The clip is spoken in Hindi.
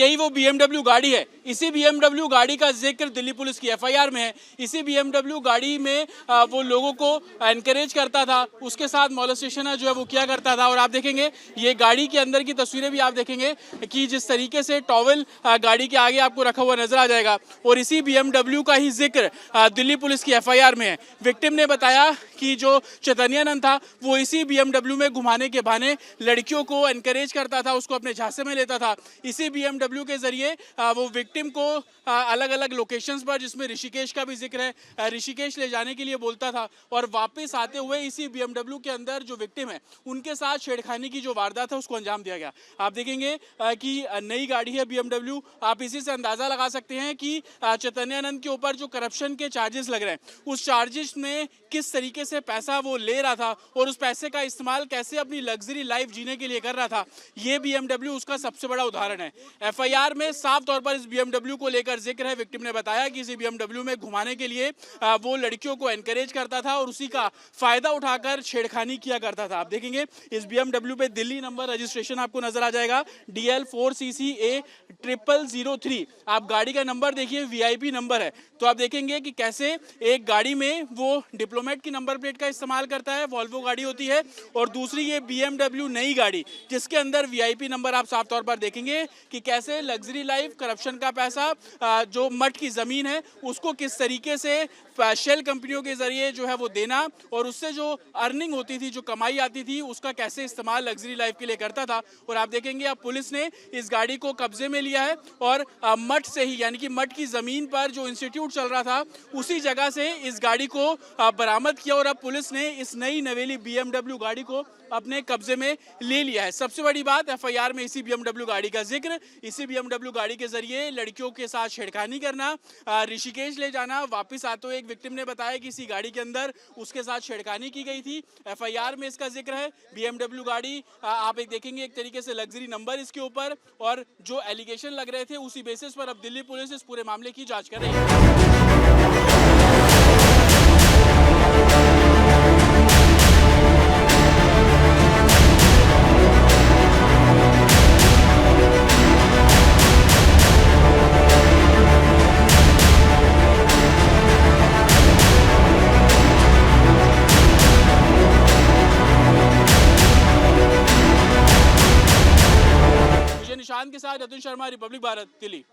यही वो BMW गाड़ी है। इसी BMW गाड़ी का जिक्र दिल्ली पुलिस की FIR में है। इसी BMW गाड़ी में वो लोगों को एनकरेज करता था, उसके साथ मोलेस्टेशन जो है वो किया करता था। और आप देखेंगे ये गाड़ी के अंदर की तस्वीरें भी आप देखेंगे कि जिस तरीके से टॉवल गाड़ी के आगे आपको रखा हुआ नजर आ जाएगा। और इसी BMW का ही जिक्र दिल्ली पुलिस की FIR में है। विक्टिम ने बताया कि जो चैतन्यानंद था वो इसी BMW में घुमाने के बहाने लड़कियों को एनकरेज करता था, उसको अपने झांसे में लेता था। इसी BMW के जरिए वो विक्टिम को अलग अलग लोकेशंस पर, जिसमें ऋषिकेश का भी जिक्र है, ऋषिकेश ले जाने के लिए बोलता था। और वापस आते हुए इसी BMW के अंदर जो विक्टिम है उनके साथ छेड़खानी की जो वारदात है उसको अंजाम दिया गया। आप देखेंगे कि नई गाड़ी है BMW। आप इसी से अंदाजा लगा सकते हैं कि चैतन्यानंद के ऊपर जो करप्शन के चार्जेस लग रहे हैं, उस चार्जेस में किस तरीके से पैसा वो ले रहा था और उस पैसे का इस्तेमाल कैसे अपनी लग्जरी लाइफ जीने के लिए कर रहा था, ये BMW उसका सबसे बड़ा उदाहरण है। FIR में साफ तौर पर इस BMW को लेकर जिक्र है। विक्टिम ने बताया कि इसी BMW में घुमाने के लिए वो लड़कियों को एनकरेज करता था और उसी का फायदा उठाकर छेड़खानी किया करता था। आप देखेंगे इस BMW पे दिल्ली नंबर रजिस्ट्रेशन आपको नजर आ जाएगा, DL4CCA 0003। आप गाड़ी का नंबर देखिए, VIP नंबर है। तो आप देखेंगे कि कैसे एक गाड़ी में वो डिप्लोमेट की नंबर प्लेट का इस्तेमाल करता है, वॉल्वो गाड़ी होती है, और दूसरी ये BMW नई गाड़ी जिसके अंदर VIP नंबर आप साफ तौर पर देखेंगे कि कैसे लग्जरी लाइफ, करप्शन का पैसा, जो मठ की जमीन है उसको किस तरीके से शेल कंपनियों के जरिए जो है वो देना, और उससे जो अर्निंग होती थी, जो कमाई आती थी, उसका कैसे इस्तेमाल लग्जरी लाइफ के लिए करता था। और आप देखेंगे अब पुलिस ने इस गाड़ी को कब्जे में लिया है और मठ से ही, यानी कि मठ की जमीन पर जो इंस्टीट्यूट चल रहा था उसी जगह से इस गाड़ी को बरामद किया। और अब पुलिस ने इस नई नवेली BMW गाड़ी को अपने कब्जे में ले लिया है। सबसे बड़ी बात, FIR में इसी BMW गाड़ी का जिक्र, इसी BMW गाड़ी के जरिए लड़कियों के साथ छेड़खानी करना, ऋषिकेश ले जाना। वापस आते हुए एक विक्टिम ने बताया कि इसी गाड़ी के अंदर उसके साथ छेड़खानी की गई थी। FIR में इसका जिक्र है। BMW गाड़ी आप एक देखेंगे एक तरीके से लग्जरी नंबर इसके ऊपर, और जो एलिगेशन लग रहे थे उसी बेसिस पर अब दिल्ली पुलिस इस पूरे मामले की जांच कर रही है। निशांत के साथ अतुल शर्मा, रिपब्लिक भारत, दिल्ली।